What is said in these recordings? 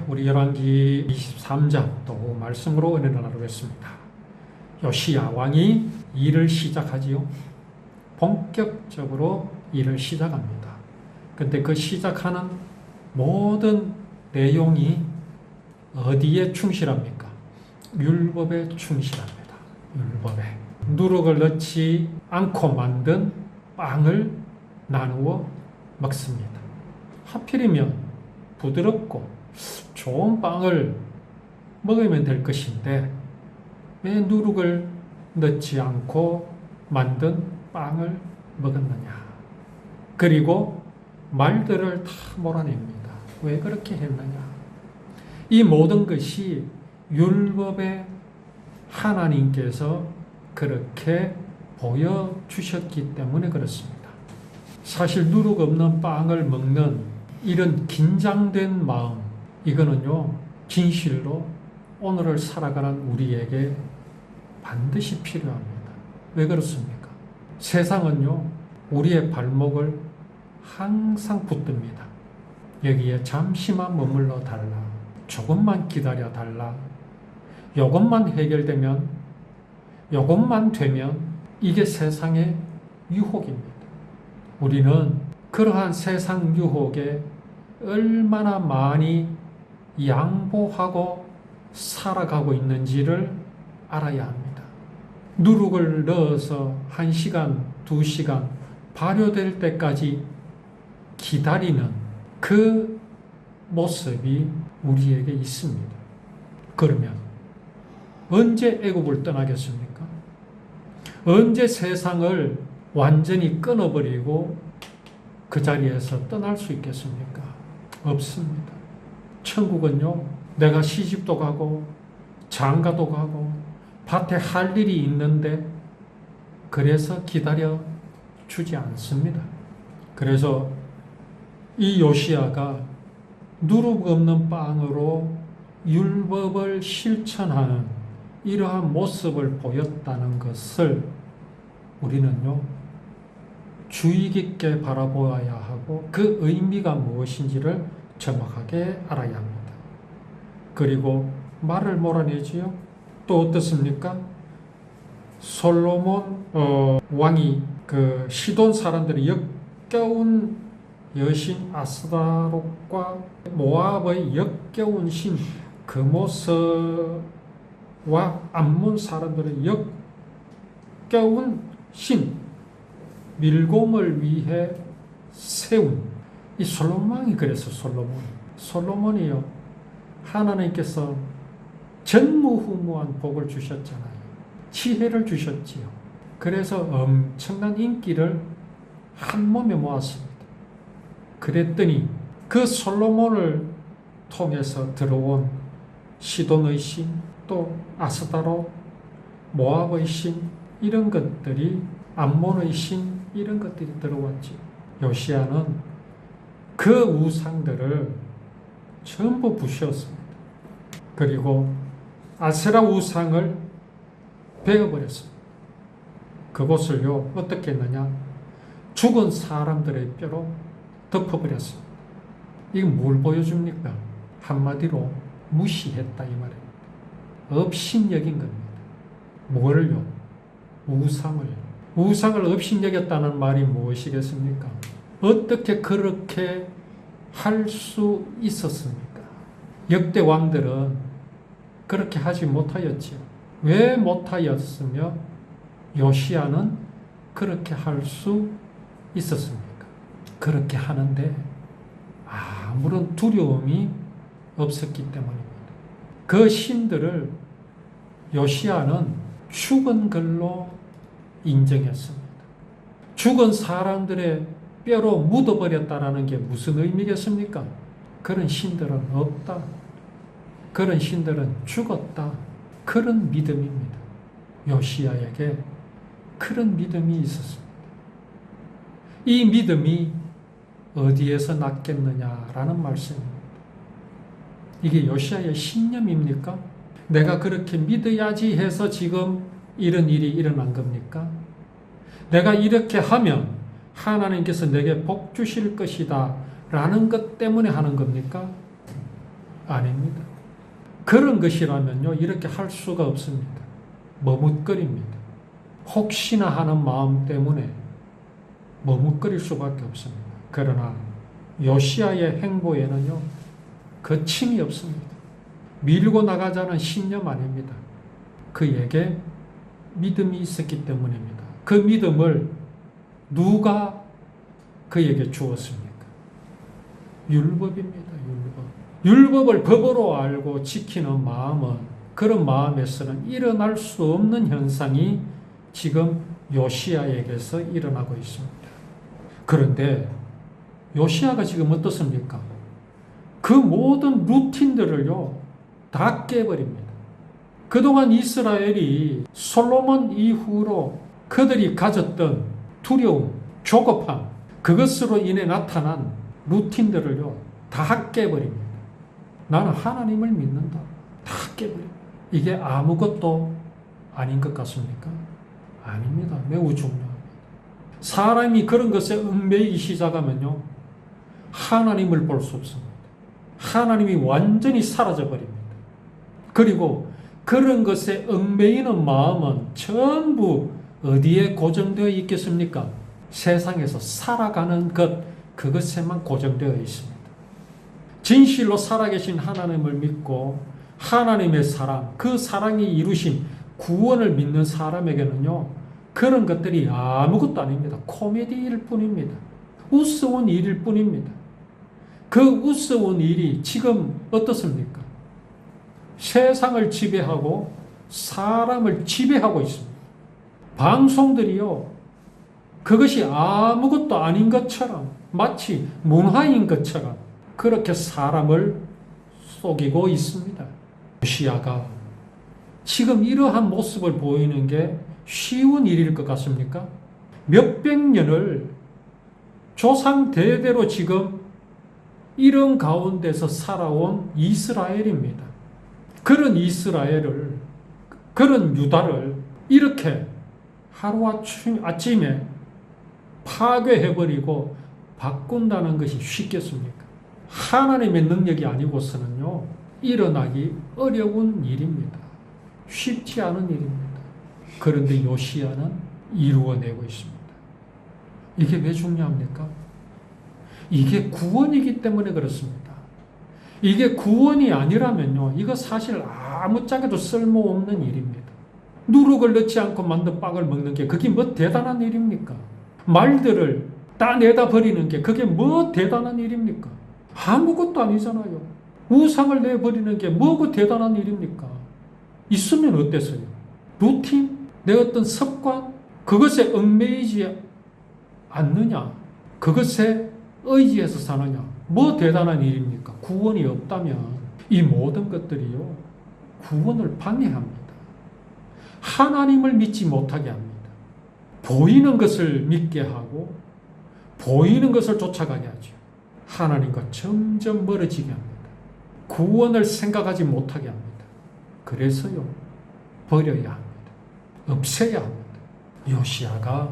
우리 열왕기 23장 또 말씀으로 은혜를 나누겠습니다. 요시야 왕이 일을 시작하지요. 본격적으로 일을 시작합니다. 근데 그 시작하는 모든 내용이 어디에 충실합니까? 율법에 충실합니다. 율법에. 누룩을 넣지 않고 만든 빵을 나누어 먹습니다. 하필이면 부드럽고 좋은 빵을 먹으면 될 것인데 왜 누룩을 넣지 않고 만든 빵을 먹었느냐. 그리고 말들을 다 몰아냅니다. 왜 그렇게 했느냐. 이 모든 것이 율법에 하나님께서 그렇게 보여주셨기 때문에 그렇습니다. 사실 누룩 없는 빵을 먹는 이런 긴장된 마음, 이거는요, 진실로 오늘을 살아가는 우리에게 반드시 필요합니다. 왜 그렇습니까? 세상은요, 우리의 발목을 항상 붙듭니다. 여기에 잠시만 머물러 달라. 조금만 기다려 달라. 요것만 해결되면, 요것만 되면 이게 세상의 유혹입니다. 우리는 그러한 세상 유혹에 얼마나 많이 양보하고 살아가고 있는지를 알아야 합니다. 누룩을 넣어서 1시간, 2시간 발효될 때까지 기다리는 그 모습이 우리에게 있습니다. 그러면 언제 애국을 떠나겠습니까? 언제 세상을 완전히 끊어버리고 그 자리에서 떠날 수 있겠습니까? 없습니다. 천국은요, 내가 시집도 가고 장가도 가고 밭에 할 일이 있는데 그래서 기다려 주지 않습니다. 그래서 이 요시야가 누룩 없는 빵으로 율법을 실천하는 이러한 모습을 보였다는 것을 우리는요, 주의 깊게 바라보아야 하고 그 의미가 무엇인지를 정확하게 알아야 합니다. 그리고 말을 몰아내지요. 또 어떻습니까? 솔로몬 왕이 그 시돈 사람들의 역겨운 여신 아스다롯과 모압의 역겨운 신 그모스와 암몬 사람들의 역겨운 신 밀곰을 위해 세운 이 솔로몬 왕이 그래서 솔로몬이요, 하나님께서 전무후무한 복을 주셨잖아요. 지혜를 주셨지요. 그래서 엄청난 인기를 한 몸에 모았습니다. 그랬더니 그 솔로몬을 통해서 들어온 시돈의 신, 또 아스다롯, 모압의 신, 이런 것들이, 암몬의 신, 이런 것들이 들어왔지. 요시야는 그 우상들을 전부 부수었습니다. 그리고 아세라 우상을 베어버렸습니다. 그곳을요, 어떻게 했느냐? 죽은 사람들의 뼈로 덮어버렸습니다. 이건 뭘 보여줍니까? 한마디로 무시했다 이 말입니다. 업신여긴 겁니다. 뭐를요? 우상을 업신여겼다는 말이 무엇이겠습니까? 어떻게 그렇게 할 수 있었습니까? 역대 왕들은 그렇게 하지 못하였지요. 왜 못하였으며 요시야는 그렇게 할 수 있었습니까? 그렇게 하는데 아무런 두려움이 없었기 때문입니다. 그 신들을 요시야는 죽은 걸로 인정했습니다. 죽은 사람들의 뼈로 묻어버렸다는 게 무슨 의미겠습니까? 그런 신들은 없다. 그런 신들은 죽었다. 그런 믿음입니다. 요시야에게 그런 믿음이 있었습니다. 이 믿음이 어디에서 났겠느냐라는 말씀입니다. 이게 요시야의 신념입니까? 내가 그렇게 믿어야지 해서 지금 이런 일이 일어난 겁니까? 내가 이렇게 하면 하나님께서 내게 복 주실 것이다 라는 것 때문에 하는 겁니까? 아닙니다. 그런 것이라면요, 이렇게 할 수가 없습니다. 머뭇거립니다. 혹시나 하는 마음 때문에 머뭇거릴 수밖에 없습니다. 그러나 요시야의 행보에는요, 거침이 없습니다. 밀고 나가자는 신념 아닙니다. 그에게 믿음이 있었기 때문입니다. 그 믿음을 누가 그에게 주었습니까? 율법입니다. 율법을 법으로 알고 지키는 마음은, 그런 마음에서는 일어날 수 없는 현상이 지금 요시야에게서 일어나고 있습니다. 그런데 요시야가 지금 어떻습니까? 그 모든 루틴들을요, 다 깨버립니다. 그동안 이스라엘이 솔로몬 이후로 그들이 가졌던 두려움, 조급함, 그것으로 인해 나타난 루틴들을요, 다 깨버립니다. 나는 하나님을 믿는다. 다 깨버립니다. 이게 아무것도 아닌 것 같습니까? 아닙니다. 매우 중요합니다. 사람이 그런 것에 얽매이기 시작하면요, 하나님을 볼 수 없습니다. 하나님이 완전히 사라져버립니다. 그리고 그런 것에 얽매이는 마음은 전부 어디에 고정되어 있겠습니까? 세상에서 살아가는 것, 그것에만 고정되어 있습니다. 진실로 살아계신 하나님을 믿고 하나님의 사랑, 그 사랑이 이루신 구원을 믿는 사람에게는요, 그런 것들이 아무것도 아닙니다. 코미디일 뿐입니다. 우스운 일일 뿐입니다. 그 우스운 일이 지금 어떻습니까? 세상을 지배하고 사람을 지배하고 있습니다. 방송들이요, 그것이 아무것도 아닌 것처럼, 마치 문화인 것처럼 그렇게 사람을 속이고 있습니다. 요시야가 지금 이러한 모습을 보이는 게 쉬운 일일 것 같습니까? 몇백 년을 조상 대대로 지금 이런 가운데서 살아온 이스라엘입니다. 그런 이스라엘을, 그런 유다를 이렇게 하루아침에 파괴해버리고 바꾼다는 것이 쉽겠습니까? 하나님의 능력이 아니고서는요, 일어나기 어려운 일입니다. 쉽지 않은 일입니다. 그런데 요시야는 이루어내고 있습니다. 이게 왜 중요합니까? 이게 구원이기 때문에 그렇습니다. 이게 구원이 아니라면요, 이거 사실 아무짝에도 쓸모없는 일입니다. 누룩을 넣지 않고 만든 빵을 먹는 게 그게 뭐 대단한 일입니까? 말들을 따내다 버리는 게 그게 뭐 대단한 일입니까? 아무것도 아니잖아요. 우상을 내버리는 게 뭐고 대단한 일입니까? 있으면 어땠어요? 루틴? 내 어떤 습관? 그것에 얽매이지 않느냐? 그것에 의지해서 사느냐? 뭐 대단한 일입니까? 구원이 없다면 이 모든 것들이요, 구원을 방해합니다. 하나님을 믿지 못하게 합니다. 보이는 것을 믿게 하고 보이는 것을 쫓아가게 하죠. 하나님과 점점 멀어지게 합니다. 구원을 생각하지 못하게 합니다. 그래서요, 버려야 합니다. 없애야 합니다. 요시야가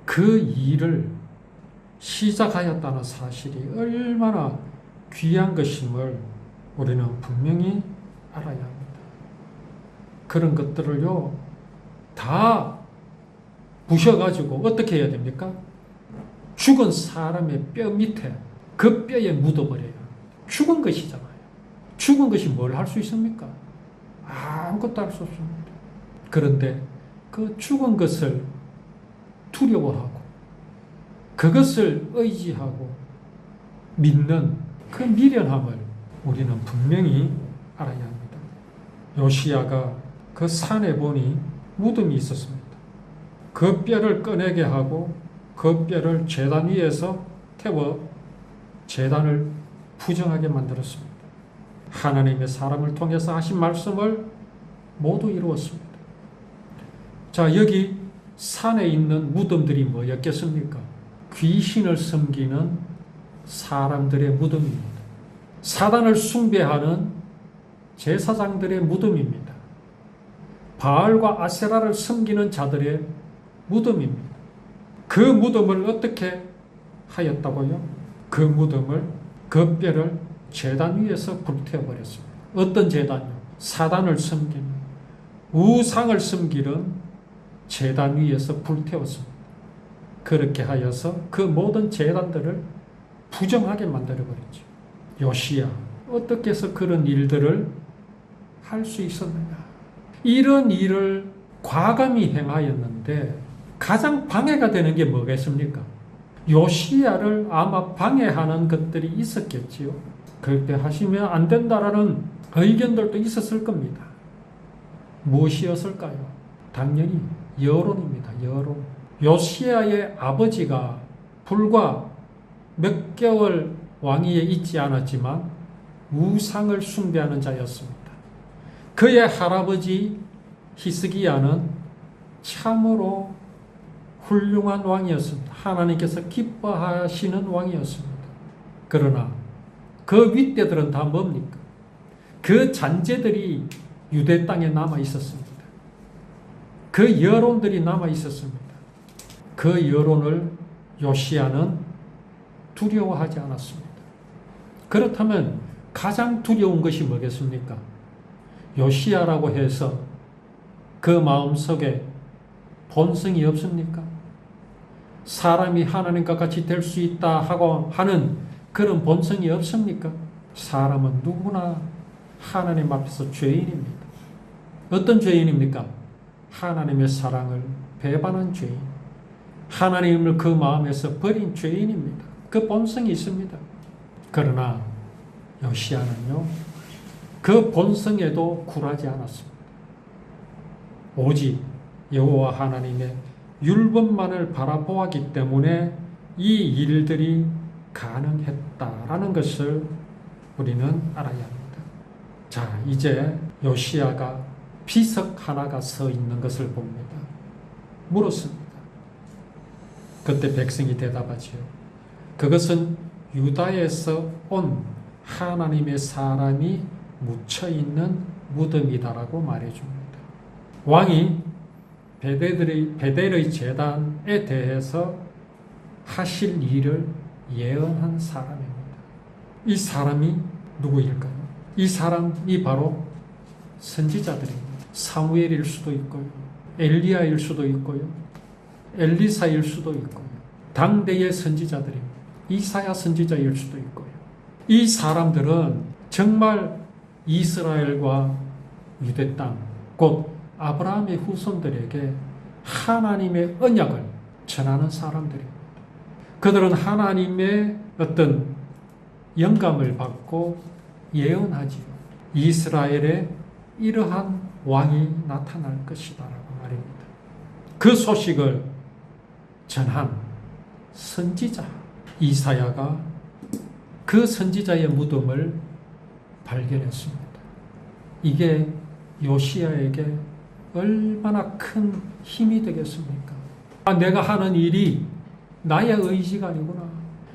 그 일을 시작하였다는 사실이 얼마나 귀한 것임을 우리는 분명히 알아야 합니다. 그런 것들을요, 다 부셔가지고 어떻게 해야 됩니까? 죽은 사람의 뼈 밑에, 그 뼈에 묻어버려요. 죽은 것이잖아요. 죽은 것이 뭘 할 수 있습니까? 아무것도 할 수 없습니다. 그런데 그 죽은 것을 두려워하고 그것을 의지하고 믿는 그 미련함을 우리는 분명히 알아야 합니다. 요시야가 그 산에 보니 무덤이 있었습니다. 그 뼈를 꺼내게 하고 그 뼈를 제단 위에서 태워 제단을 부정하게 만들었습니다. 하나님의 사람을 통해서 하신 말씀을 모두 이루었습니다. 자, 여기 산에 있는 무덤들이 뭐였겠습니까? 귀신을 섬기는 사람들의 무덤입니다. 사단을 숭배하는 제사장들의 무덤입니다. 바알과 아세라를 섬기는 자들의 무덤입니다. 그 무덤을 어떻게 하였다고요? 그 무덤을, 그 뼈를 제단 위에서 불태워버렸습니다. 어떤 제단요? 사단을 섬기는, 우상을 섬기는 제단 위에서 불태웠습니다. 그렇게 하여서 그 모든 제단들을 부정하게 만들어버렸죠. 요시야, 어떻게 해서 그런 일들을 할 수 있었느냐? 이런 일을 과감히 행하였는데 가장 방해가 되는 게 뭐겠습니까? 요시야를 아마 방해하는 것들이 있었겠지요. 그렇게 하시면 안 된다라는 의견들도 있었을 겁니다. 무엇이었을까요? 당연히 여론입니다. 여론. 요시야의 아버지가 불과 몇 개월 왕위에 있지 않았지만 우상을 숭배하는 자였습니다. 그의 할아버지 히스기야는 참으로 훌륭한 왕이었습니다. 하나님께서 기뻐하시는 왕이었습니다. 그러나 그 윗대들은 다 뭡니까? 그 잔재들이 유대 땅에 남아 있었습니다. 그 여론들이 남아 있었습니다. 그 여론을 요시야는 두려워하지 않았습니다. 그렇다면 가장 두려운 것이 뭐겠습니까? 요시야라고 해서 그 마음속에 본성이 없습니까? 사람이 하나님과 같이 될 수 있다 하고 하는 그런 본성이 없습니까? 사람은 누구나 하나님 앞에서 죄인입니다. 어떤 죄인입니까? 하나님의 사랑을 배반한 죄인. 하나님을 그 마음에서 버린 죄인입니다. 그 본성이 있습니다. 그러나 요시야는요, 그 본성에도 굴하지 않았습니다. 오직 여호와 하나님의 율법만을 바라보았기 때문에 이 일들이 가능했다라는 것을 우리는 알아야 합니다. 자, 이제 요시야가 비석 하나가 서 있는 것을 봅니다. 물었습니다. 그때 백성이 대답하지요. 그것은 유다에서 온 하나님의 사람이 묻혀있는 무덤이다라고 말해줍니다. 왕이 베델의 제단에 대해서 하실 일을 예언한 사람입니다. 이 사람이 누구일까요? 이 사람이 바로 선지자들입니다. 사무엘일 수도 있고요, 엘리야일 수도 있고요, 엘리사일 수도 있고요, 당대의 선지자들입니다. 이사야 선지자일 수도 있고요. 이 사람들은 정말 이스라엘과 유대 땅, 곧 아브라함의 후손들에게 하나님의 언약을 전하는 사람들입니다. 그들은 하나님의 어떤 영감을 받고 예언하지요. 이스라엘에 이러한 왕이 나타날 것이다라고 말입니다. 그 소식을 전한 선지자 이사야가 그 선지자의 무덤을 발견했습니다. 이게 요시야에게 얼마나 큰 힘이 되겠습니까? 내가 하는 일이 나의 의지가 아니구나,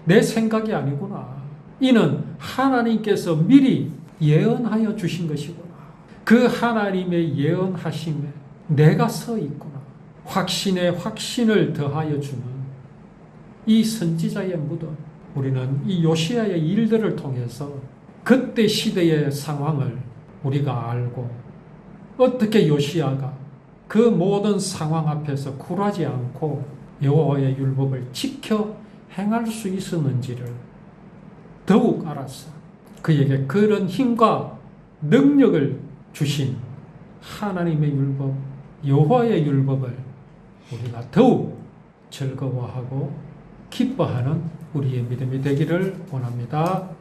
내 생각이 아니구나, 이는 하나님께서 미리 예언하여 주신 것이구나. 그 하나님의 예언하심에 내가 서 있구나. 확신에 확신을 더하여 주는 이 선지자의 무덤. 우리는 이 요시야의 일들을 통해서 그때 시대의 상황을 우리가 알고 어떻게 요시야가 그 모든 상황 앞에서 굴하지 않고 여호와의 율법을 지켜 행할 수 있었는지를 더욱 알았어. 그에게 그런 힘과 능력을 주신 하나님의 율법, 여호와의 율법을 우리가 더욱 즐거워하고 기뻐하는 우리의 믿음이 되기를 원합니다.